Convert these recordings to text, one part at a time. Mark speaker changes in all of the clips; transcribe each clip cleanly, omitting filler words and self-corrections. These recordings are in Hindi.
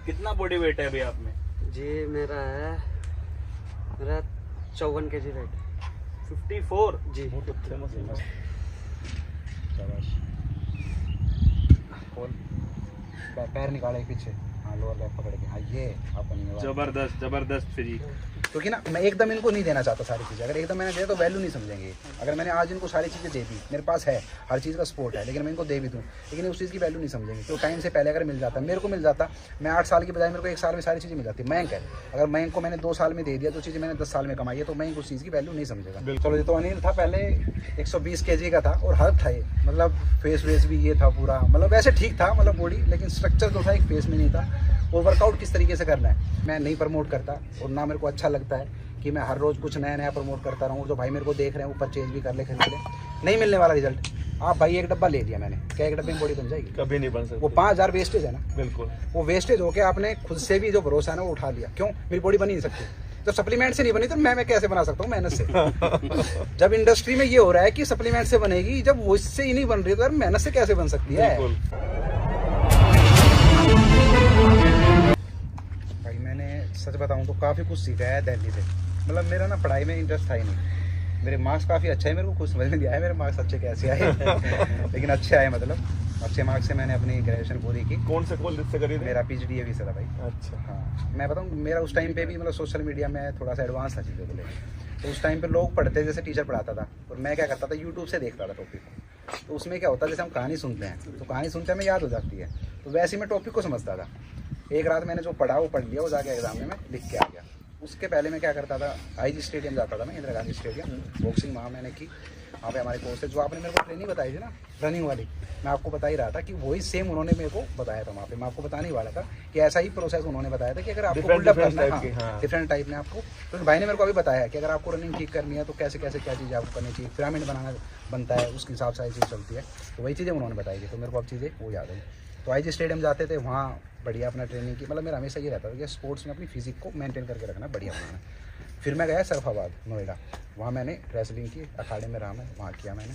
Speaker 1: कितना बॉडी वेट है अभी आप में?
Speaker 2: जी मेरा 54 kg वेट।
Speaker 1: 54
Speaker 2: जी।
Speaker 3: पैर निकाले पीछे, हाँ लोअर बैक पकड़ के, हाँ ये अपनी
Speaker 1: जबरदस्त जबरदस्त फिजिक।
Speaker 3: क्योंकि ना मैं एकदम इनको नहीं देना चाहता सारी चीज़ें। अगर एकदम मैंने दिया तो वैल्यू नहीं समझेंगे। अगर मैंने आज इनको सारी चीज़ें दे दी, मेरे पास है हर चीज़ का सपोर्ट है, लेकिन मैं इनको दे भी दूँ, लेकिन उस चीज़ की वैल्यू नहीं समझेंगे। तो टाइम से पहले अगर मिल जाता, मेरे को मिल जाता, मैं 8 साल की बजाय मेरे को 1 साल में सारी चीज़ें मिल जाती। मयंक है, अगर मयंक को मैंने 2 साल में दे दिया, तो चीज़ें मैंने 10 साल में कमाई है, तो मयंक उस चीज़ की वैल्यू नहीं समझेगा। चलो ये तो अनिल था पहले 120 kg का था और हल्क था ये, मतलब फेस वेस भी ये था पूरा, मतलब वैसे ठीक था, मतलब बॉडी, लेकिन स्ट्रक्चर जो था एक फेस में नहीं था। और वर्कआउट किस तरीके से करना है मैं नहीं प्रमोट करता, और ना मेरे को अच्छा लगता है कि मैं हर रोज़ कुछ नया नया प्रमोट करता रहूँ। जो भाई मेरे को देख रहे हैं वो परचेज भी कर ले, खरीद ले, नहीं मिलने वाला रिजल्ट। आप भाई एक डब्बा ले लिया मैंने, क्या एक डब्बे में बॉडी बन जाएगी?
Speaker 1: कभी नहीं बन सकती।
Speaker 3: वो 5000 वेस्टेज है ना।
Speaker 1: बिल्कुल,
Speaker 3: वो वेस्टेज हो के आपने खुद से भी जो भरोसा है ना वो उठा लिया। क्यों? मेरी बॉडी बन ही नहीं सकती। तो सप्लीमेंट से नहीं बनी तो मैं कैसे बना सकता हूँ मेहनत से? जब इंडस्ट्री में ये हो रहा है कि सप्लीमेंट से बनेगी, जब वो इससे ही नहीं बन रही तो यार मेहनत से कैसे बन सकती है? भाई मैंने सच बताऊं तो काफ़ी कुछ सीखा है दिल्ली से। मतलब मेरा ना पढ़ाई में इंटरेस्ट था ही नहीं। मेरे मार्क्स काफ़ी अच्छे हैं, मेरे को कुछ समझ नहीं आया मेरे मार्क्स अच्छे कैसे आए लेकिन अच्छे आए, मतलब अच्छे मार्क्स से मैंने अपनी ग्रेजुएशन पूरी की।
Speaker 1: कौन से कॉलेज से करी थी?
Speaker 3: मेरा PGDAV से था भाई।
Speaker 1: अच्छा।
Speaker 3: हाँ मैं बताऊँ, मेरा उस टाइम पे भी मतलब सोशल मीडिया में थोड़ा सा एडवांस था चीज़ों को लेकर। तो उस टाइम पे लोग पढ़ते जैसे टीचर पढ़ाता था, और मैं क्या करता था यूट्यूब से देखता था टॉपिक को। तो उसमें क्या होता है, जैसे हम कहानी सुनते हैं तो कहानी सुनते हमें याद हो जाती है, तो वैसे ही मैं टॉपिक को समझता था। एक रात मैंने जो पढ़ा वो पढ़ लिया, वो जाके एग्जाम में मैं लिख के आ गया। उसके पहले मैं क्या करता था, IG स्टेडियम जाता था मैं, इंदिरा गांधी स्टेडियम, बॉक्सिंग वहाँ मैंने की। वहाँ पे हमारे कोच थे, जो आपने मेरे को ट्रेनिंग बताई थी ना रनिंग वाली, मैं आपको बता ही रहा था कि वही सेम उन्होंने मेरे को बताया था वहाँ पे। मैं आपको बताने ही वाला था कि ऐसा ही प्रोसेस उन्होंने बताया था कि अगर आपको बिल्डअप करना है, डिफरेंट टाइप में आपको, तो भाई ने मेरे को अभी बताया कि अगर आपको रनिंग ठीक करनी है तो कैसे कैसे क्या चीज़ें आपको करनी चाहिए, पिरामिड बनाना बनता है, उसके हिसाब से चीज़ चलती है। तो वही चीज़ें उन्होंने बताई थी, तो मेरे को अब चीज़ें वो याद आई। तो IG स्टेडियम जाते थे, वहाँ बढ़िया अपना ट्रेनिंग की। मतलब मेरा हमेशा ये रहता था कि स्पोर्ट्स में अपनी फिजिक को मेंटेन करके रखना, बढ़िया बनाना। फिर मैं गया सरफाबाद नोएडा, वहाँ मैंने रेसलिंग की, अखाड़े में रहा मैं, वहाँ किया मैंने।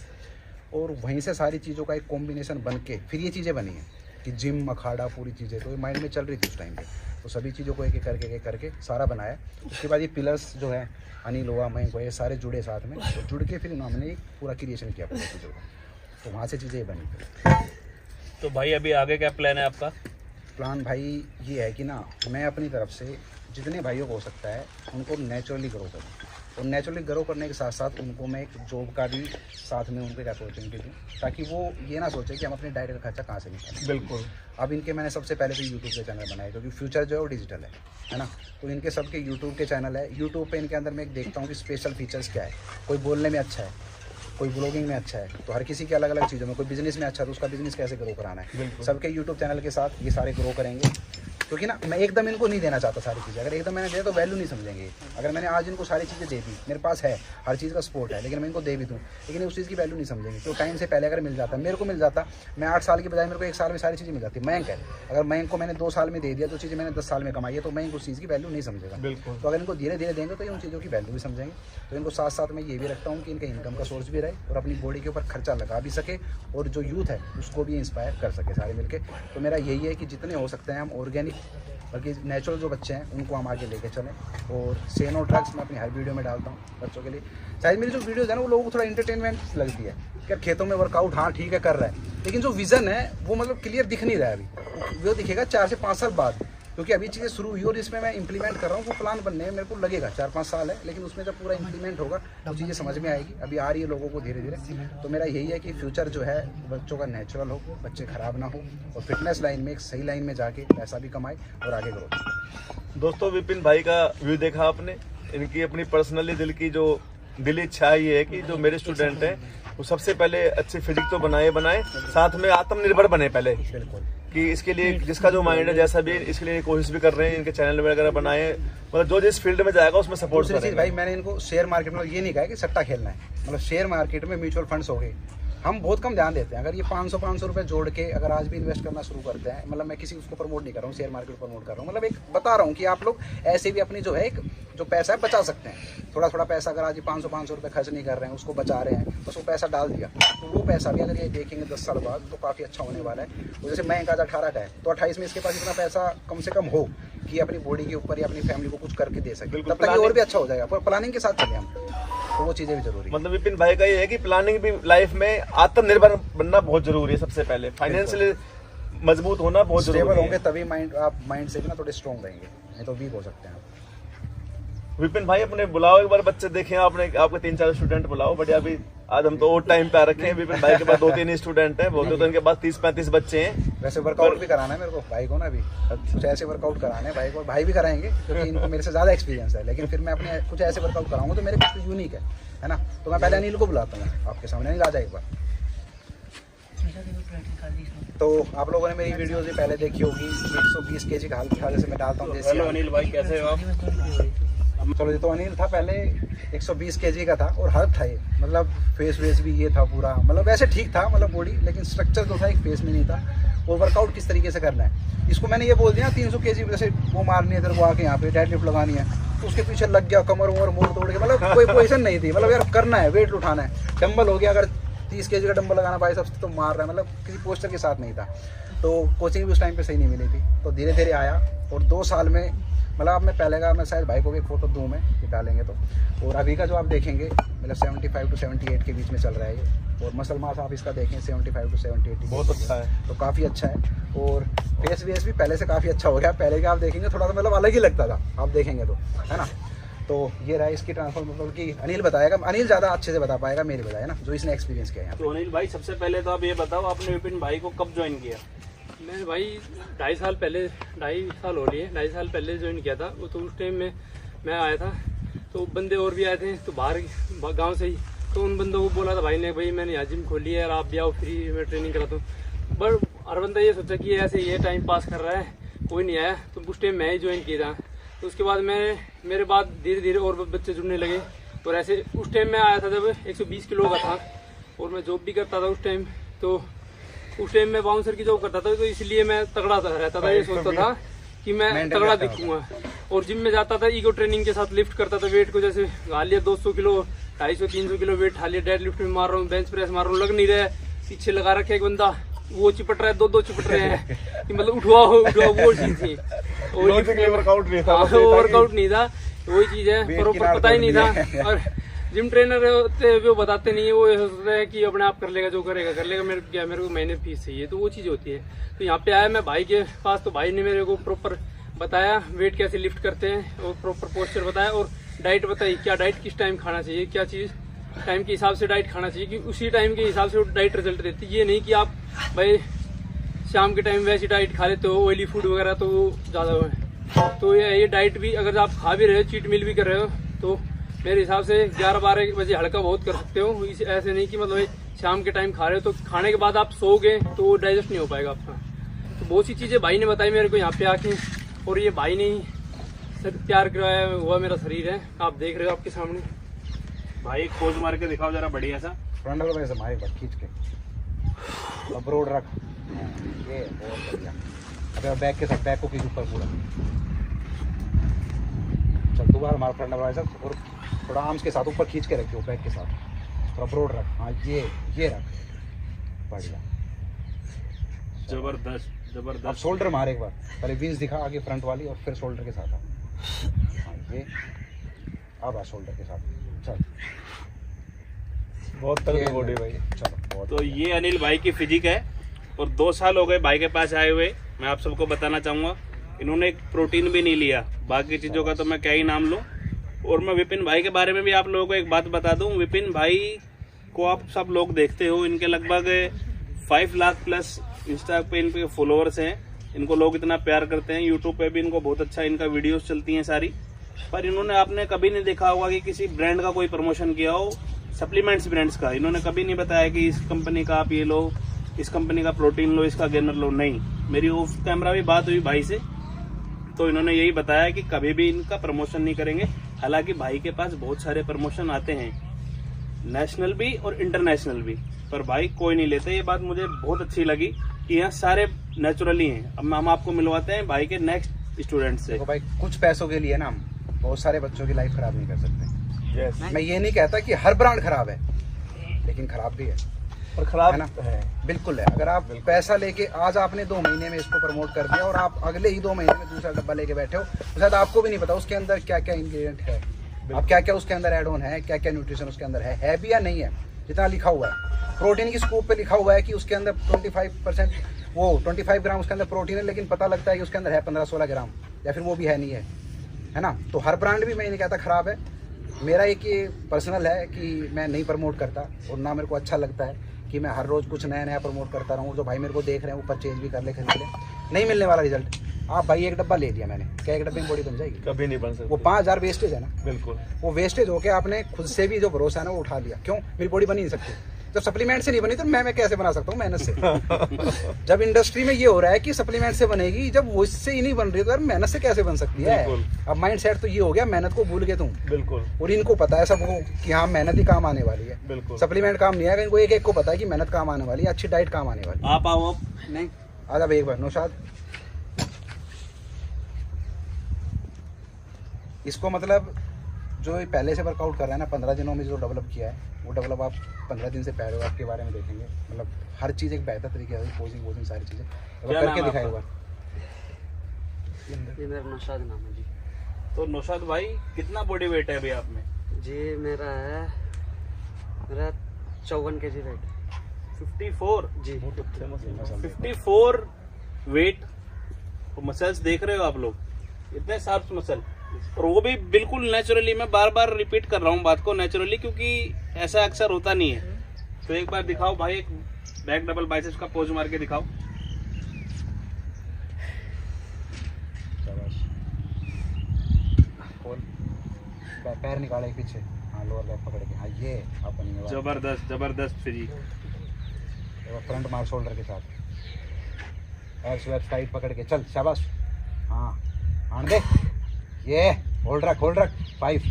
Speaker 3: और वहीं से सारी चीज़ों का एक कॉम्बिनेशन बन के फिर ये चीज़ें बनी हैं कि जिम, अखाड़ा, पूरी चीज़ें तो ये माइंड में चल रही थी उस टाइम पे। तो सभी चीज़ों को एक एक करके सारा बनाया। उसके बाद ये पिलर्स जो है, अनिल हुआ, मैं को, ये सारे जुड़े साथ में, तो जुड़ के फिर उन्होंने एक पूरा क्रिएशन किया पूरी चीज़ों का। तो वहाँ से चीज़ें बनी।
Speaker 1: तो भाई अभी आगे क्या प्लान है आपका?
Speaker 3: प्लान भाई ये है कि ना मैं अपनी तरफ से जितने भाइयों को हो सकता है उनको नेचुरली ग्रो करूँ, और नेचुरली ग्रो करने के साथ साथ उनको मैं एक जॉब का भी साथ में उनको एक अपॉर्चुनिटी दूँ, ताकि वो ये ना सोचे कि हम अपने डाइट का खर्चा कहाँ से निकालें।
Speaker 1: बिल्कुल। अब
Speaker 3: इनके मैंने सबसे पहले तो यूट्यूब के चैनल बनाए, क्योंकि फ्यूचर जो है वो डिजिटल है ना। तो इनके सबके यूट्यूब के चैनल है। यूट्यूब पे इनके अंदर मैं एक देखता हूँ कि स्पेशल फीचर्स क्या है। कोई बोलने में अच्छा है, कोई ब्लॉगिंग में अच्छा है, तो हर किसी की अलग अलग चीज़ों में। कोई बिजनेस में अच्छा है तो उसका बिजनेस कैसे ग्रो कराना है। सबके यूट्यूब चैनल के साथ ये सारे ग्रो करेंगे, क्योंकि ना मैं एकदम इनको नहीं देना चाहता सारी चीज़ें। अगर एकदम मैंने दिया तो वैल्यू नहीं समझेंगे। अगर मैंने आज इनको सारी चीज़ें दे दी, मेरे पास है हर चीज़ का सपोर्ट है, लेकिन मैं इनको दे भी दूँ, लेकिन उस चीज़ की वैल्यू नहीं समझेंगे। तो टाइम से पहले अगर मिल जाता, मेरे को मिल जाता, मैं 8 साल की बजाय मेरे को 1 साल में सारी चीज़ें मिल जाती। मयंक है, अगर मयंक को मैंने 2 साल में दे दिया, तो चीज़ें मैंने 10 साल में कमाई है, तो मयंक उस चीज़ की वैल्यू नहीं समझेगा।
Speaker 1: बिल्कुल।
Speaker 3: तो अगर इनको धीरे धीरे देंगे तो ये उन चीज़ों की वैल्यू भी समझेंगे। तो इनको साथ साथ मैं ये भी रखता हूँ कि इनका इनकम का सोर्स भी रहे, और अपनी बॉडी के ऊपर खर्चा लगा भी सके, और जो यूथ है उसको भी इंस्पायर कर सके सारे मिलके। तो मेरा यही है कि जितने हो सकते हैं हम ऑर्गेनिक, बल्कि नेचुरल जो बच्चे हैं उनको हम आगे लेके चलें। और से नो ड्रग्स मैं अपनी हर वीडियो में डालता हूँ बच्चों के लिए। शायद मेरी जो वीडियोज़ है ना वो लोगों को थोड़ा इंटरटेनमेंट लगती है, क्या खेतों में वर्कआउट, हाँ ठीक है कर रहा है, लेकिन जो विज़न है वो मतलब क्लियर दिख नहीं रहा है अभी। वो दिखेगा 4 से 5 साल बाद, क्योंकि अभी चीज़ें शुरू हुई और इसमें मैं इंप्लीमेंट कर रहा हूँ। वो प्लान बनने में मेरे को लगेगा 4-5 साल है, लेकिन उसमें जब पूरा इंप्लीमेंट होगा तो चीज़ें समझ में आएगी। अभी आ रही है लोगों को धीरे धीरे। तो मेरा यही है कि फ्यूचर जो है बच्चों का नेचुरल हो, बच्चे खराब ना हो, और फिटनेस लाइन में एक सही लाइन में जाके पैसा भी कमाए और आगे ग्रो।
Speaker 4: दोस्तों, विपिन भाई का व्यू देखा आपने। इनकी अपनी पर्सनली दिल इच्छा ये है कि जो मेरे स्टूडेंट हैं वो सबसे पहले अच्छी फिजिक तो बनाए, साथ में आत्मनिर्भर बने पहले।
Speaker 3: बिल्कुल,
Speaker 4: कि इसके लिए जिसका जो माइंड है जैसा भी, इसके लिए कोशिश भी कर रहे हैं। इनके चैनल वगैरह बनाए, मतलब जो जिस फील्ड में जाएगा उसमें सपोर्ट करेंगे।
Speaker 3: भाई मैंने इनको शेयर मार्केट में ये नहीं कहा कि सट्टा खेलना है, मतलब शेयर मार्केट में म्यूचुअल फंड्स हो गए, हम बहुत कम ध्यान देते हैं। अगर ये 500 रुपए जोड़ के अगर आज भी इन्वेस्ट करना शुरू करते हैं, मतलब मैं किसी उसको प्रमोट नहीं कर रहा हूँ, शेयर मार्केट प्रमोट कर रहा हूँ, मतलब एक बता रहा हूँ कि आप लोग ऐसे भी अपनी जो है एक जो पैसा है बचा सकते हैं। थोड़ा थोड़ा पैसा अगर आज 500 रुपये खर्च नहीं कर रहे हैं, उसको बचा रहे हैं, बस वो पैसा डाल दिया, तो वो पैसा भी अगर ये देखेंगे 10 साल बाद तो काफ़ी अच्छा होने वाला है। तो जैसे मैं आज 18 का है, तो 28 में इसके पास इतना पैसा कम से कम हो कि अपनी बॉडी के ऊपर या अपनी फैमिली को कुछ करके दे सके, तब तक ये और भी अच्छा हो जाएगा। पर प्लानिंग के साथ चले हम, तो वो चीज़ें भी जरूरी है।
Speaker 4: मतलब विपिन भाई का ये है कि प्लानिंग भी लाइफ में आत्मनिर्भर बनना बहुत जरूरी है। सबसे पहले फाइनेंशियली मजबूत होना बहुत जरूरी
Speaker 3: स्टेबल
Speaker 4: है।
Speaker 3: होंगे तभी आप माइंड से भी ना थोड़े स्ट्रॉन्ग रहेंगे, नहीं तो वीक हो सकते हैं आप।
Speaker 4: विपिन भाई अपने बुलाओ एक बार, बच्चे देखें आपने, आपके 3-4 स्टूडेंट बुलाओ। बढ़िया, अभी आज हम तो और टाइम पे आ रखे हैं। विपिन भाई के पास 2-3 स्टूडेंट हैं, बोलते तो इनके पास 30-35 बच्चे हैं।
Speaker 3: वैसे वर्कआउट भी कराना है मेरे को भाई को ना, अभी कुछ ऐसे वर्कआउट कराने हैं भाई को, भाई भी कराएंगे क्योंकि इनको मेरे से ज़्यादा एक्सपीरियंस है। लेकिन फिर मैं अपने कुछ ऐसे वर्कआउट कराऊंगा तो मेरे कुछ यूनिक है ना। तो मैं पहले अनिल को बुलाता हूँ आपके सामने। अनिल आ जाए एक बार। तो आप लोगों ने मेरी वीडियोस भी पहले देखी होगी, 120 kg का हल्का जैसे मैं डालता हूँ देसी।
Speaker 1: हेलो अनिल भाई, कैसे हो आप?
Speaker 3: चलो, ये तो अनिल था पहले 120 kg का था और हल्क था ये, मतलब फेस वेस भी ये था पूरा, मतलब वैसे ठीक था मतलब बॉडी, लेकिन स्ट्रक्चर जो था एक फेस में नहीं था। और वर्कआउट किस तरीके से करना है, इसको मैंने ये बोल दिया 300 kg जैसे वो मारनी है, तेरे को आके यहाँ पे डेड लिफ्ट लगानी है, तो उसके पीछे लग गया, कमर उमर मोड़ तोड़ के, मतलब कोई पोजीशन नहीं थी। मतलब यार करना है, वेट उठाना है, डंबल हो गया, अगर 30 kg का डंबल लगाना भाई सबसे तो मार रहा है, मतलब किसी पोस्टर के साथ नहीं था। तो कोचिंग भी उस टाइम पे सही नहीं मिली थी, तो धीरे धीरे आया और 2 साल में, मतलब अब मैं पहले का, मैं शायद भाई को भी एक फोटो दूँ मैं, ये डालेंगे तो। और अभी का जो आप देखेंगे मतलब 75 to 78 के बीच में चल रहा है ये। और मसल मास आप इसका देखें 75 to 78
Speaker 4: बहुत अच्छा है,
Speaker 3: तो काफ़ी अच्छा है। और फेस वेस भी पहले से काफ़ी अच्छा हो गया। पहले का आप देखेंगे थोड़ा सा मतलब अलग ही लगता था, आप देखेंगे तो, है ना। तो ये रहा इसकी ट्रांसफॉर्म, मतलब कि अनिल बताएगा, अनिल ज़्यादा अच्छे से बता पाएगा मेरे बजाय, ना, जो इसने एक्सपीरियंस किया है।
Speaker 1: तो अनिल भाई, सबसे पहले तो आप ये बताओ, आपने विपिन भाई को कब ज्वाइन किया?
Speaker 5: मैं भाई 2.5 साल पहले, 2.5 साल हो लिए, 2.5 साल पहले ज्वाइन किया था। वो तो उस टाइम में मैं आया था, तो बंदे और भी आए थे तो बाहर गांव से ही, तो उन बंदों को बोला था भाई ने, भाई मैंने यहाँ जिम खोली है, आप भी आओ, फ्री में ट्रेनिंग कराता हूँ। बट हर बंदा ये सोचा कि ऐसे ये टाइम पास कर रहा है, कोई नहीं आया, तो उस टाइम मैं ही ज्वाइन किया था। तो उसके बाद मेरे बाद धीरे धीरे और बच्चे जुड़ने लगे। और ऐसे उस टाइम में आया था जब 120 किलो का था, और मैं जॉब भी करता था उस टाइम। तो उस टाइम मैं बाउंसर की जॉब करता था, तो इसलिए मैं तगड़ा रहता था, ये सोचता था कि मैं तगड़ा दिखूंगा। और जिम में जाता था, ईगो ट्रेनिंग के साथ लिफ्ट करता था वेट को, जैसे गा लिया 200 किलो, 250-300 किलो वेट उठा लिया, डेड लिफ्ट में मार रहा हूँ, बेंच प्रेस मार रहा हूँ, लग नहीं रहा है, पीछे लगा रखे एक बंदा, वो चिपट रहा है, 2-2 चिपट रहे हैं कि मतलब उठवा वो चीज थी।
Speaker 4: वर्कआउट नहीं था,
Speaker 5: वर्कआउट नहीं था, वही चीज है, पर पता ही नहीं था। और जिम ट्रेनर होते हैं वो बताते नहीं है, वो सोचते हैं कि अपने आप कर लेगा, जो करेगा कर लेगा, मेरे को महीने फीस चाहिए, तो वो चीज़ होती है। तो यहाँ पे आया मैं भाई के पास, तो भाई ने मेरे को प्रॉपर बताया वेट कैसे लिफ्ट करते हैं, और प्रॉपर पोस्चर बताया, और डाइट बताई, क्या डाइट किस टाइम खाना चाहिए, क्या चीज़ टाइम के हिसाब से डाइट खाना चाहिए, कि उसी टाइम के हिसाब से वो डाइट रिजल्ट देती है। ये नहीं कि आप भाई शाम के टाइम वैसी डाइट खा लेते हो, ऑयली फूड वगैरह, तो वो ज़्यादा है। तो ये डाइट भी अगर आप खा भी रहे हो, चीट मील भी कर रहे हो, तो मेरे हिसाब से 11-12 बजे हल्का बहुत कर सकते हो। ऐसे नहीं कि मतलब शाम के टाइम खा रहे हो, तो खाने के बाद आप सोओगे तो वो डाइजेस्ट नहीं हो पाएगा आपका। तो बहुत सी चीज़ें भाई ने बताई मेरे को यहाँ पे आके, और ये भाई ने ही तैयार करवाया हुआ मेरा शरीर है, आप देख रहे हो आपके सामने।
Speaker 1: भाई एक पोज मार के दिखाओ जरा बढ़िया सा।
Speaker 3: फ्रंट वाला से मार एक बार खींच के, अब रोड रख, ये बहुत बढ़िया। अब बैक के साथ, बैक को खींच ऊपर पूरा, चल दोबारा मार फ्रंट वाला से, और थोड़ा आर्म्स के साथ ऊपर खींच के रखियो, बैक के साथ थोड़ा ब्रॉड रख, हाँ ये रख, बढ़िया,
Speaker 1: जबरदस्त
Speaker 3: अब
Speaker 1: जबरदस्त।
Speaker 3: शोल्डर मार एक बार, पहले विंग्स दिखा आगे फ्रंट वाली, और फिर शोल्डर के साथ आ, हाँ ये, अब आ शोल्डर के साथ, चल
Speaker 4: बहुत तगड़ी बॉडी भाई।
Speaker 3: चलो बहुत
Speaker 1: तो ये अनिल भाई की फिजिक है, और 2 साल हो गए भाई के पास आए हुए। मैं आप सबको बताना चाहूँगा, इन्होंने एक प्रोटीन भी नहीं लिया, बाकी चीज़ों का तो मैं क्या ही नाम लूँ। और मैं विपिन भाई के बारे में भी आप लोगों को एक बात बता दूं, विपिन भाई को आप सब लोग देखते हो, इनके लगभग 5 लाख प्लस इंस्टा पे इनके फॉलोअर्स हैं, इनको लोग इतना प्यार करते हैं। यूट्यूब पे भी इनको बहुत अच्छा इनका वीडियोस चलती हैं सारी। पर इन्होंने आपने कभी नहीं देखा होगा कि किसी ब्रांड का कोई प्रमोशन किया हो, सप्लीमेंट्स ब्रांड्स का। इन्होंने कभी नहीं बताया कि इस कंपनी का आप ये लो, इस कंपनी का प्रोटीन लो, इसका गेनर लो, नहीं। मेरी ऑफ कैमरा भी बात हुई भाई से, तो इन्होंने यही बताया कि कभी भी इनका प्रमोशन नहीं करेंगे। हालांकि भाई के पास बहुत सारे प्रमोशन आते हैं, नेशनल भी और इंटरनेशनल भी, पर भाई कोई नहीं लेते। ये बात मुझे बहुत अच्छी लगी कि यहाँ सारे नेचुरली हैं। अब हम आपको मिलवाते हैं भाई के नेक्स्ट स्टूडेंट से।
Speaker 3: देखो भाई, कुछ पैसों के लिए ना हम बहुत सारे बच्चों की लाइफ खराब नहीं कर सकते।
Speaker 4: यस,
Speaker 3: मैं ये नहीं कहता कि हर ब्रांड खराब है, लेकिन खराब भी है,
Speaker 4: और खराब
Speaker 3: है ना?
Speaker 4: है।
Speaker 3: बिल्कुल है। अगर आप पैसा लेके आज आपने 2 महीने में इसको प्रमोट कर दिया और आप अगले ही 2 महीने में दूसरा डब्बा लेके बैठे हो, तो शायद आपको भी नहीं पता उसके अंदर क्या क्या इंग्रेडिएंट है, अब क्या क्या उसके अंदर एड ऑन है, क्या क्या न्यूट्रिशन उसके अंदर है भी या नहीं है। जितना लिखा हुआ है प्रोटीन की स्कूप पे लिखा हुआ है कि उसके अंदर 25% वो 25 ग्राम उसके अंदर प्रोटीन है, लेकिन पता लगता है कि उसके अंदर है 15-16 ग्राम, या फिर वो भी है नहीं है ना? तो हर ब्रांड भी मैं नहीं कहता खराब है। मेरा एक ये पर्सनल है कि मैं नहीं प्रमोट करता, और ना मेरे को अच्छा लगता है कि मैं हर रोज़ कुछ नया नया प्रमोट करता रहूँ। जो भाई मेरे को देख रहे हैं वो परचेज भी कर ले, खरीद ले, नहीं मिलने वाला रिजल्ट। आप भाई एक डब्बा ले लिया मैंने, क्या एक डब्बे में बॉडी बन जाएगी?
Speaker 4: कभी नहीं बन सकती।
Speaker 3: वो 5000 वेस्टेज है ना,
Speaker 4: बिल्कुल।
Speaker 3: वो वेस्टेज होके आपने खुद से भी जो भरोसा है ना वो उठा लिया। क्यों? मेरी बॉडी बन ही नहीं सकती। जब सप्लीमेंट से नहीं बनी तो मैं कैसे बना सकता हूँ मेहनत से? जब इंडस्ट्री में ये हो रहा है कि सप्लीमेंट से बनेगी, जब वो इससे ही नहीं बन रही तो यार मेहनत से कैसे बन सकती है? अब माइंड सेट तो ये हो गया, मेहनत को भूल गए तुम।
Speaker 4: बिल्कुल।
Speaker 3: और इनको पता है सबको कि हाँ मेहनत ही काम आने वाली है,
Speaker 4: बिल्कुल।
Speaker 3: सप्लीमेंट काम नहीं आएगा। इनको एक एक को पता है कि मेहनत काम आने वाली है, अच्छी डाइट काम आने वाली है।
Speaker 1: आप आओ।
Speaker 2: नहीं,
Speaker 3: आजा भाई एक बार नौशाद, इसको मतलब जो पहले से वर्कआउट कर रहा है ना, 15 दिनों में जो डेवलप किया है वो डेवलप आप 15 दिन से पैरोग्राफ के बारे में देखेंगे। मतलब हर चीज़ एक बेहतर तरीके से, पोजिंग सारी चीज़ें
Speaker 1: क्या
Speaker 3: करके
Speaker 1: नाम है
Speaker 3: दिखाएगा।
Speaker 2: ये मेरा नौशाद नाम है जी।
Speaker 1: तो नौशाद भाई कितना बॉडी वेट है अभी आप में?
Speaker 2: जी मेरा 54 kg वेट।
Speaker 1: 54
Speaker 2: जी
Speaker 1: 54 वेट। मसल्स देख रहे हो आप लोग, इतने शार्प मसल, और वो भी बिल्कुल नेचुरली। मैं बार बार रिपीट कर रहा हूँ बात को, नेचुरली, क्योंकि ऐसा अक्सर होता नहीं है। तो एक बार दिखाओ भाई, एक बैक डबल बाइसेप्स का पोज मार के दिखाओ।
Speaker 3: पैर निकाले पीछे, हाँ लोअर बैक पकड़ के, हाँ ये अपन
Speaker 1: जबरदस्त जबरदस्त फिजी।
Speaker 3: फ्रंट मार शोल्डर के साथ, एब्स वेब्स टाइट पकड़ के, चल शाबाश, हाँ आन दे, ये होल्ड रख 5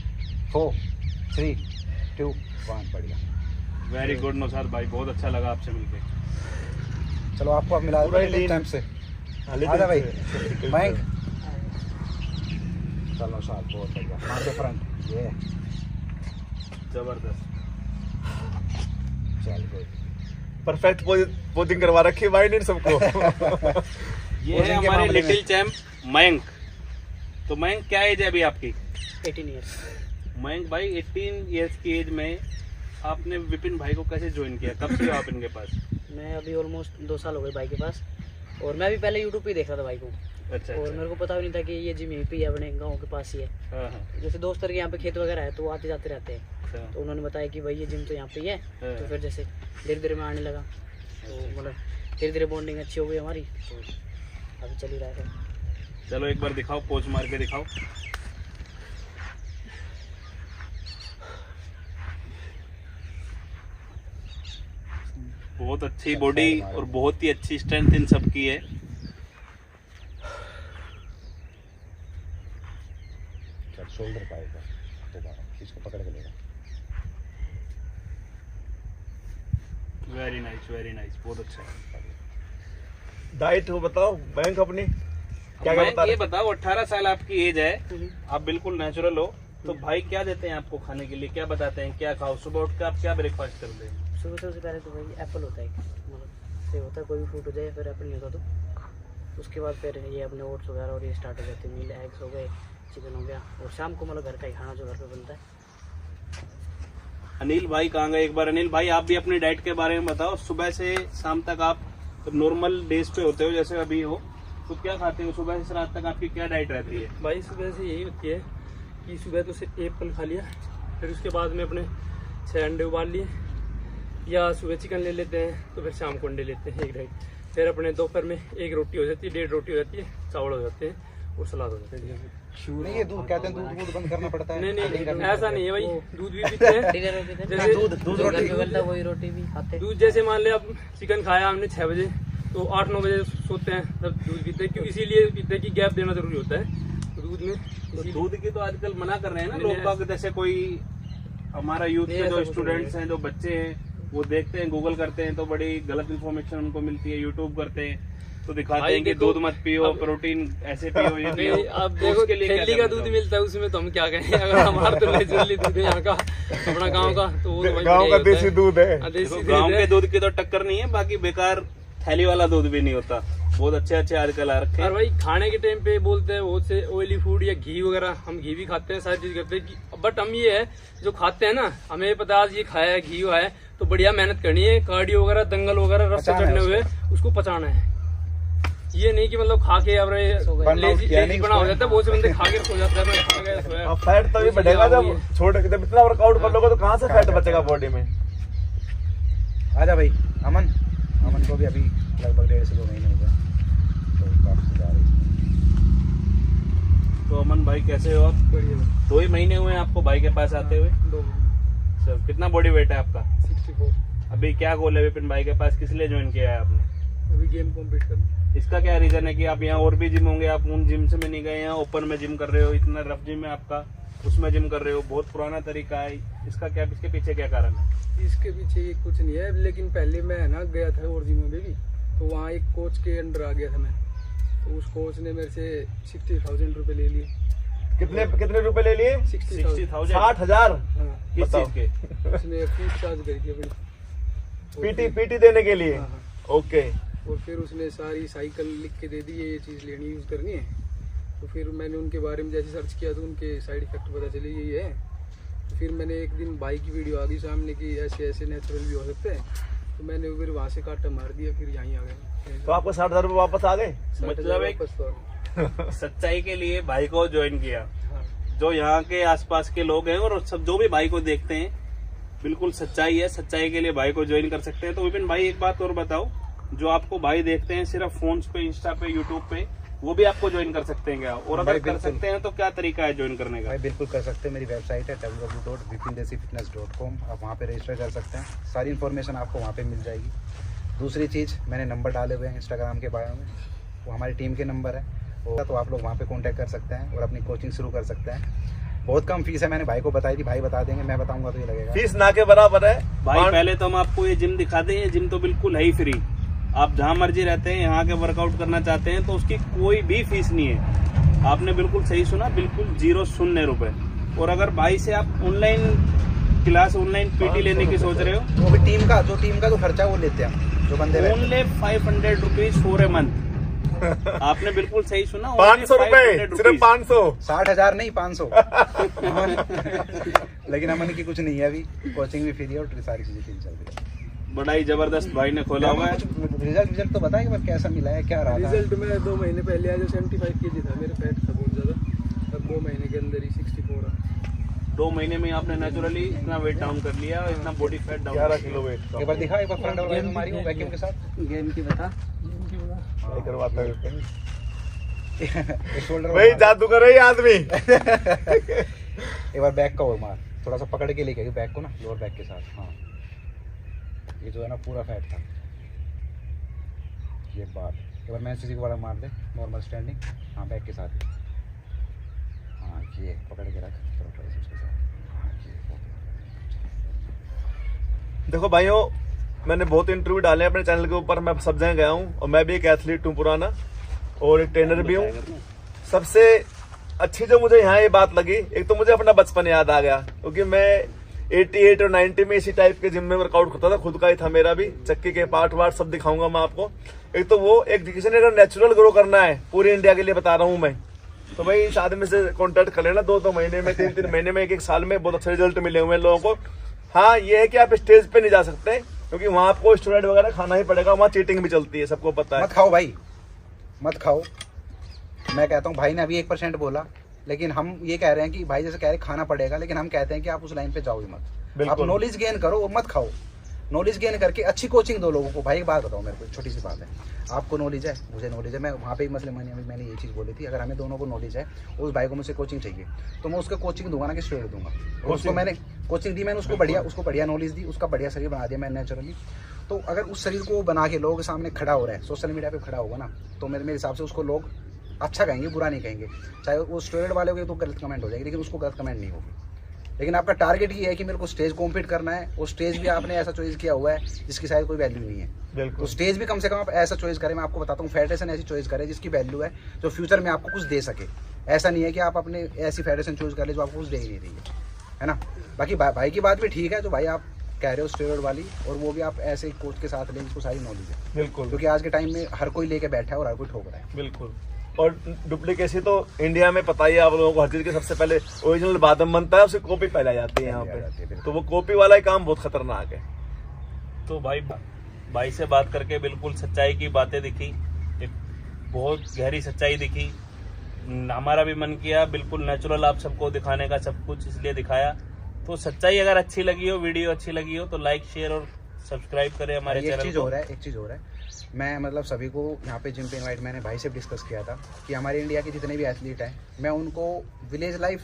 Speaker 3: 4 3 2 1। बढ़िया,
Speaker 1: वेरी गुड नौशाद भाई, बहुत अच्छा लगा आपसे मिलके।
Speaker 3: चलो आपको अब मिला टाइम से। आजा भाई मयंक, चलो नौशाद बहुत बढ़िया, मार दे फ्रंट, ये
Speaker 1: जबरदस्त।
Speaker 3: चल गुड,
Speaker 4: परफेक्ट पोजिंग करवा रखी है भाई ने सबको।
Speaker 1: ये है हमारे लिटिल चैम्प मयंक। तो मयंक क्या एज है अभी आपकी?
Speaker 2: 18 ईयर्स।
Speaker 1: मयंक भाई 18 ईयर्स की एज में आपने विपिन भाई को कैसे ज्वाइन किया? कब से हो आप इनके पास?
Speaker 2: मैं अभी ऑलमोस्ट 2 साल हो गए भाई के पास, और मैं भी पहले यूट्यूब पे ही देख रहा था भाई को।
Speaker 1: अच्छा,
Speaker 2: और मेरे को पता भी नहीं था कि ये जिम यहीं पे ही है, अपने गांव के पास ही है।
Speaker 1: हाँ, हाँ,
Speaker 2: जैसे दोस्त के यहाँ पे खेत वगैरह है तो वो आते जाते रहते हैं,
Speaker 1: अच्छा,
Speaker 2: तो उन्होंने बताया कि भाई ये जिम तो यहाँ पे ही है। तो फिर जैसे धीरे धीरे मैं आने लगा, तो मतलब धीरे धीरे बॉन्डिंग अच्छी हो गई हमारी, तो अभी चल ही रहा है।
Speaker 1: चलो एक बार दिखाओ, पोज मार के दिखाओ। बहुत अच्छी बॉडी और बहुत ही अच्छी स्ट्रेंथ इन सबकी है।
Speaker 3: चल शोल्डर पाएगा दोबारा, इसको पकड़ के लेगा।
Speaker 1: वेरी नाइस, बहुत अच्छा है।
Speaker 4: डाइट हो बताओ बैंक अपनी क्या
Speaker 1: मैं
Speaker 4: बता
Speaker 1: ये
Speaker 4: रहे?
Speaker 1: बताओ, 18 साल आपकी एज है, आप बिल्कुल नेचुरल हो, तो भाई क्या देते हैं आपको खाने के लिए? क्या बताते हैं क्या खाओ? सुबह उठ के आप क्या ब्रेकफास्ट करते हैं?
Speaker 2: सुबह सबसे पहले तो भाई एप्पल होता है, मतलब से होता है, कोई भी फ्रूट हो जाए, फिर एप्पल नहीं होता तो उसके बाद फिर ये अपने ओट्स वगैरह और ये स्टार्ट हो जाते हैं। मील एग्स हो गए, चिकन हो गया, और शाम को मतलब घर का ही खाना जो घर पे बनता है।
Speaker 1: अनिल भाई कहाँ गए? एक बार अनिल भाई आप भी अपनी डाइट के बारे में बताओ। सुबह से शाम तक आप नॉर्मल डेज पे होते हो जैसे अभी हो, तो क्या खाते हो? सुबह से रात तक आपकी क्या डाइट रहती है?
Speaker 5: भाई सुबह से यही होती है कि सुबह तो सिर्फ एप्पल खा लिया, फिर उसके बाद में अपने 6 अंडे उबाल लिए, या सुबह चिकन ले लेते हैं, तो फिर शाम को अंडे लेते हैं, एक डाइट। फिर अपने दोपहर में 1 रोटी हो जाती है, 1.5 रोटी हो जाती है, चावल हो जाते हैं और सलाद हो जाते हैं।
Speaker 3: नहीं ये दूध कहते हैं, दूध बंद करना पड़ता है।
Speaker 5: नहीं ऐसा नहीं है भाई, दूध भी पीते हैं।
Speaker 2: डिनर में भी
Speaker 5: जैसे
Speaker 3: दूध रोटी
Speaker 2: बनता है, वही रोटी भी खाते हैं।
Speaker 5: दूध जैसे मान लिया आप चिकन खाया हमने 6 बजे, तो 8-9 बजे सोते हैं, तब दूध पीते हैं, क्योंकि इसीलिए पीते हैं कि गैप देना जरूरी होता है दूध में।
Speaker 1: तो दूध की तो आजकल मना कर रहे हैं ना लोग बाग, जैसे कोई हमारा यूथ के जो स्टूडेंट्स हैं, जो बच्चे हैं, वो देखते हैं, गूगल करते हैं, तो बड़ी गलत इन्फॉर्मेशन उनको मिलती है, यूट्यूब करते हैं, तो दिखाते हैं कि दूध मत पियो, प्रोटीन ऐसे पियो, ये पियो।
Speaker 5: अब देखो थैली का दूध मिलता है, उसमें तो हम क्या कहें। अगर हमारा तो नेचुरली दूध है यहाँ का, अपना गाँव का, तो वो तो
Speaker 4: गाँव का देसी दूध है।
Speaker 1: गाँव के दूध की तो टक्कर नहीं है, बाकी बेकार थैली वाला दूध भी नहीं होता। बहुत अच्छे आजकल आ रखे हैं।
Speaker 5: और भाई खाने के टाइम पे बोलते हैं बहुत से ऑयली फूड या घी वगैरह, हम घी भी खाते हैं, सारी चीज करते हैं, बट हम ये है जो खाते हैं ना, हमें पता है आज ये खाया है, घी है, तो बढ़िया मेहनत करनी है, कार्डियो वगैरह, दंगल वगैरह रास्ते चढ़ने हुए उसको पचाना है। ये नहीं कि मतलब खा के अब लेजी बना हो जाता है, बहुत से बंदे खा के सो जाते हैं।
Speaker 4: फैट तभी बढ़ेगा जब जब इतना वर्कआउट कर लोगे तो कहाँ से फैट बचेगा बॉडी में।
Speaker 3: आजा भाई अमन को भी अभी लगभग 1.5 से 2 महीने हो गए, तो वापस जा रही।
Speaker 1: तो अमन भाई कैसे हो आप?
Speaker 5: बढ़िया।
Speaker 1: 2 ही महीने हुए आपको भाई के पास आते हुए?
Speaker 5: 2
Speaker 1: सर कितना बॉडी वेट है आपका?
Speaker 5: 64।
Speaker 1: अभी क्या गोल है विपिन भाई के पास, किस लिए ज्वाइन किया है आपने?
Speaker 5: अभी गेम कॉम्पीट करना।
Speaker 1: इसका क्या रीजन है कि आप यहाँ और भी जिम होंगे, आप उन जिम से में नहीं गए, यहाँ ओपन में जिम कर रहे हो, इतना रफ जिम है आपका, उसमें जिम कर रहे हो, बहुत पुराना तरीका है, इसका क्या, इसके पीछे क्या कारण है?
Speaker 5: इसके पीछे ये कुछ नहीं है, लेकिन पहले मैं ना गया था और जिमों में भी, तो वहाँ एक कोच के अंडर आ गया था मैं, तो उस कोच ने मेरे से 60,000 रुपए ले लिए।
Speaker 4: कितने रुपए ले लिए?
Speaker 1: 60,000।
Speaker 4: 60,000?
Speaker 5: हाँ।
Speaker 1: किस चीज के?
Speaker 5: उसने फीस चार्ज करी थी अपनी,
Speaker 4: पीटी देने के लिए।
Speaker 5: हाँ।
Speaker 4: ओके।
Speaker 5: और फिर उसने सारी साइकिल लिख के दे दी, ये चीज़ लेनी यूज़ करनी है। तो फिर मैंने उनके बारे में जैसे सर्च किया तो उनके साइड इफेक्ट पता चले यही है। तो फिर मैंने एक दिन बाइक की वीडियो आ गई सामने कि ऐसे ऐसे नेचुरल भी हो सकते हैं, तो मैंने फिर वहाँ से काटा मार दिया, फिर यहीं आ गए।
Speaker 4: तो आपको 60,000 रुपये वापस आ गए?
Speaker 1: मतलब एक सच्चाई के लिए भाई को ज्वाइन किया।
Speaker 5: हाँ।
Speaker 1: जो यहाँ के आसपास के लोग हैं और सब जो भी भाई को देखते हैं, बिल्कुल सच्चाई है, सच्चाई के लिए भाई को ज्वाइन कर सकते हैं। तो विपिन भाई एक बात और बताओ, जो आपको भाई देखते हैं सिर्फ फोन पे, इंस्टा पे, यूट्यूब पे, वो भी आपको ज्वाइन कर सकते हैं क्या? और अगर कर सकते हैं तो क्या तरीका है ज्वाइन करने का?
Speaker 3: भाई बिल्कुल कर सकते हैं, मेरी वेबसाइट है www.vipindesifitness.com, आप वहाँ पे रजिस्टर कर सकते हैं, सारी इन्फॉर्मेशन आपको वहाँ पे मिल जाएगी। दूसरी चीज़, मैंने नंबर डाले हुए हैं इंस्टाग्राम के बायो में, वो हमारी टीम के नंबर है, तो आप लोग वहाँ पे कांटेक्ट कर सकते हैं और अपनी कोचिंग शुरू कर सकते हैं। बहुत कम फीस है, मैंने भाई को बताई थी, भाई बता देंगे, मैं बताऊंगा तो ये लगेगा
Speaker 4: फीस ना के बराबर है
Speaker 1: भाई। पहले तो हम आपको ये जिम दिखा दें, ये जिम तो बिल्कुल है ही फ्री, आप जहाँ मर्जी रहते हैं, यहाँ के वर्कआउट करना चाहते हैं तो उसकी कोई भी फीस नहीं है। आपने बिल्कुल सही सुना, बिल्कुल 0 रुपए। और अगर भाई से आप ऑनलाइन क्लास, ऑनलाइन पीटी लेने की सोच रहे हो,
Speaker 3: वो भी टीम का जो खर्चा वो लेते हैं, जो बंदे
Speaker 1: only 500 rupees for a month. आपने बिल्कुल सही सुना,
Speaker 4: 500 रुपए, सिर्फ 500।
Speaker 3: 60,000 नहीं, 500। लेकिन अमन की कुछ नहीं है, अभी कोचिंग भी फ्री है और सारी चीजें फ्री चल रही है।
Speaker 1: बड़ा ही जबरदस्त भाई ने खोला हुआ है।
Speaker 3: रिजल्ट तो बताएं कि कैसा मिला है, क्या रहा?
Speaker 5: रिजल्ट में 2 महीने पहले आज 75 kg था, मेरे फैट था बहुत ज्यादा, अब 2 महीने के अंदर ही 64 है।
Speaker 1: 2 महीने में आपने नेचुरली इतना वेट डाउन कर लिया, इतना body fat down.
Speaker 4: 11 kilo weight.
Speaker 3: एक बार दिखा, एक बार फ्रंट और हमारी वैक्यूम के साथ
Speaker 2: गेम की बता,
Speaker 4: करवाता है
Speaker 3: शोल्डर
Speaker 4: भाई, जादूगर है ये आदमी।
Speaker 3: एक बार बैक का और मार, थोड़ा सा पकड़ के लेके बैक को ना, लोअर बैक के साथ। हाँ, ये जो है ना पूरा फैट था, ये बात। एक बार मैं किसी को बड़ा मार दे, नॉर्मल स्टैंडिंग। हाँ, बैक के साथ ही। हाँ, ये पकड़ के रख, थोड़ा ट्राइसेप्स के साथ। हाँ, ये
Speaker 4: देखो भाइयों, मैंने बहुत इंटरव्यू डाले अपने चैनल के ऊपर, मैं सब जगह गया हूँ, और मैं भी एक एथलीट हूँ पुराना, और एक ट्रेनर भी हूँ। सबसे अच्छी जो मुझे यहाँ ये बात लगी, एक तो मुझे अपना बचपन याद आ गया, क्योंकि मैं 88 और 90 में इसी टाइप के जिम में वर्कआउट करता था, खुद का ही था मेरा भी, चक्की के पार्ट वार्ट सब दिखाऊंगा मैं आपको। एक तो वो, एक किसी ने अगर नेचुरल ग्रो करना है पूरी इंडिया के लिए बता रहा हूँ मैं, तो भाई इस आदमी से कॉन्टेक्ट कर लेना। 2 महीने में, 3 महीने में, 1 साल में बहुत अच्छे रिजल्ट मिले हुए हैं लोगों को। हाँ, ये है कि आप स्टेज पे नहीं जा सकते, क्योंकि वहाँ आपको स्टेरॉइड वगैरह खाना ही पड़ेगा, वहाँ चीटिंग भी चलती है, सबको पता है।
Speaker 3: मत खाओ भाई, मत खाओ। मैं कहता हूँ, भाई ने अभी 1% बोला, लेकिन हम ये कह रहे हैं कि भाई जैसे कह रहे खाना पड़ेगा, लेकिन हम कहते हैं कि आप उस लाइन पे जाओ ही मत। आप नॉलेज गेन करो, वो मत खाओ। नॉलेज गेन करके अच्छी कोचिंग दो लोगों को। भाई एक बात बताओ मेरे को, छोटी सी बात है, आपको नॉलेज है, मुझे नॉलेज है, मैं वहाँ पे मतलब मैंने ये चीज़ बोली थी, अगर हमें दोनों को नॉलेज है, उस भाई को मुझसे कोचिंग चाहिए, तो मैं उसको कोचिंग दूंगा ना कि स्टेट दूंगा। उसको मैंने कोचिंग दी, मैंने उसको बढ़िया नॉलेज दी, उसका बढ़िया शरीर बना दिया मैंने नेचुरली। तो अगर उस शरीर को बना के लोगों के सामने खड़ा हो रहा है, सोशल मीडिया पे खड़ा होगा ना, तो मेरे हिसाब से उसको लोग अच्छा कहेंगे, बुरा नहीं कहेंगे। चाहे वो स्टेरॉइड वाले हो तो गलत कमेंट हो जाएगी, लेकिन उसको गलत कमेंट नहीं होगी। लेकिन आपका टारगेट ये है कि मेरे को स्टेज कॉम्पीट करना है, और स्टेज भी आपने ऐसा चॉइस किया हुआ है जिसकी शायद कोई वैल्यू नहीं है।
Speaker 4: बिल्कुल।
Speaker 3: तो स्टेज भी कम से कम आप ऐसा चॉइस करें, मैं आपको बताता हूँ, फेडरेशन ऐसी चॉइस करें जिसकी वैल्यू है, जो फ्यूचर में आपको कुछ दे सके। ऐसा नहीं है कि आप अपने ऐसी फेडरेशन चूज कर ले जो आपको कुछ दे ही नहीं रही है ना। बाकी भाई की बात भी ठीक है, जो भाई आप कह रहे हो स्टेरॉइड वाली, और वो भी आप ऐसे कोच के साथ लें जिसको सारी नॉलेज है।
Speaker 4: बिल्कुल,
Speaker 3: क्योंकि आज के टाइम में हर कोई लेके बैठा है और हर कोई ठोक रहा है।
Speaker 4: बिल्कुल। और डुप्लीकेसी तो इंडिया में पता ही है आप लोगों को, हर चीज के सबसे पहले ओरिजिनल बाद में बनता है, उसकी कॉपी पहले आ जाती है यहाँ पे, तो वो कॉपी वाला ही काम बहुत खतरनाक है।
Speaker 1: तो भाई से बात करके बिल्कुल सच्चाई की बातें दिखी, एक बहुत गहरी सच्चाई दिखी। हमारा भी मन किया बिल्कुल नेचुरल आप सबको दिखाने का, सब कुछ इसलिए दिखाया। तो सच्चाई अगर अच्छी लगी हो, वीडियो अच्छी लगी हो, तो लाइक शेयर और सब्सक्राइब करें हमारे चैनल को।
Speaker 3: एक चीज़ हो रहा है, मैं मतलब सभी को यहाँ पे जिम पे इनवाइट, मैंने भाई से डिस्कस किया था कि हमारे इंडिया के जितने भी एथलीट हैं, मैं उनको विलेज लाइफ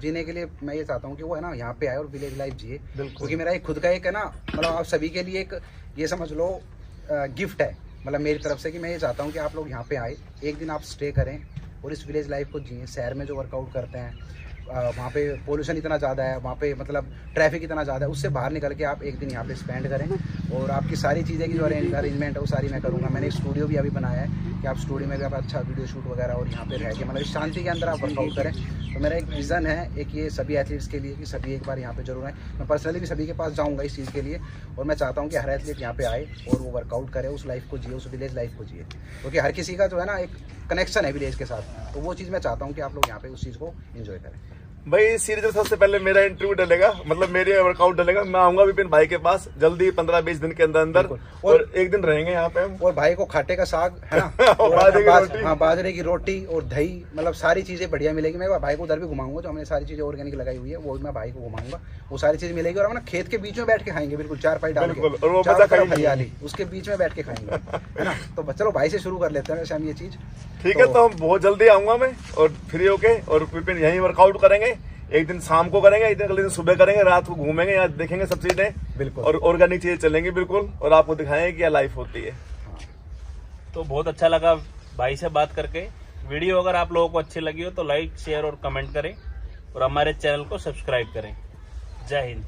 Speaker 3: जीने के लिए मैं ये चाहता हूँ कि वो है ना यहाँ पे आए और विलेज लाइफ जिए। क्योंकि मेरा एक खुद का एक है ना, मतलब आप सभी के लिए एक ये समझ लो गिफ्ट है, मतलब मेरी तरफ से, कि मैं ये चाहता हूँ कि आप लोग यहाँ पे आए, एक दिन आप स्टे करें और इस विलेज लाइफ को जिए। शहर में जो वर्कआउट करते हैं, वहाँ पे पोल्यूशन इतना ज़्यादा है, वहाँ पे मतलब ट्रैफिक इतना ज़्यादा है, उससे बाहर निकल के आप एक दिन यहाँ पे स्पेंड करें, और आपकी सारी चीज़ें की जो अरेंजमेंट है वो सारी मैं करूँगा। मैंने एक स्टूडियो भी अभी बनाया है कि आप स्टूडियो में भी आप अच्छा वीडियो शूट वगैरह और यहाँ पे रह के मतलब शांति के अंदर आप वर्कआउट करें। तो मेरा एक विज़न है, एक ये सभी एथलीट्स के लिए कि सभी एक बार यहाँ पे जरूर आए। मैं पर्सनली भी सभी के पास जाऊँगा इस चीज़ के लिए, और मैं चाहता हूँ कि हर एथलीट यहाँ पे आए और वो वर्कआउट करे, उस लाइफ को जिए, उस विलेज लाइफ को जिए। क्योंकि हर किसी का जो है ना एक कनेक्शन है विलेज के साथ, तो वो चीज़ मैं चाहता हूँ कि आप लोग यहाँ पे उस चीज़ को एंजॉय करें।
Speaker 4: भाई सीरीज में सबसे पहले मेरा इंटरव्यू डलेगा, मतलब मेरे वर्कआउट डलेगा, मैं आऊंगा विपिन भाई के पास जल्दी 15-20 दिन के अंदर, और एक दिन रहेंगे यहाँ पे हम।
Speaker 3: और भाई को खाटे का साग है ना बाजरे की रोटी और दही, मतलब सारी चीजें बढ़िया मिलेगी। मैं भाई को उधर भी घुमाऊंगा, जो हमने सारी चीजें ऑर्गेनिक लगाई हुई है वो मैं भाई को घुमाऊंगा, वो सारी चीज मिलेगी। और हम ना खेत के बीच में बैठ के खाएंगे, बिल्कुल 4 पाई डाल के,
Speaker 4: और वो मजा
Speaker 3: हरियाली उसके बीच में बैठ के खाएंगे, है ना। तो चलो भाई से शुरू कर लेते हैं वैसे हम ये चीज।
Speaker 4: ठीक है, तो हम बहुत जल्दी आऊंगा मैं, और फ्री होके, और विपिन यहीं वर्कआउट करेंगे। एक दिन शाम को करेंगे, एक दिन अगले दिन सुबह करेंगे, रात को घूमेंगे, यहाँ देखेंगे सब चीजें,
Speaker 3: बिल्कुल,
Speaker 4: और ऑर्गेनिक चीजें चलेंगी बिल्कुल, और आपको दिखाएंगे क्या लाइफ होती है।
Speaker 1: तो बहुत अच्छा लगा भाई से बात करके। वीडियो अगर आप लोगों को अच्छी लगी हो तो लाइक शेयर और कमेंट करें, और हमारे चैनल को सब्सक्राइब करें। जय हिंद।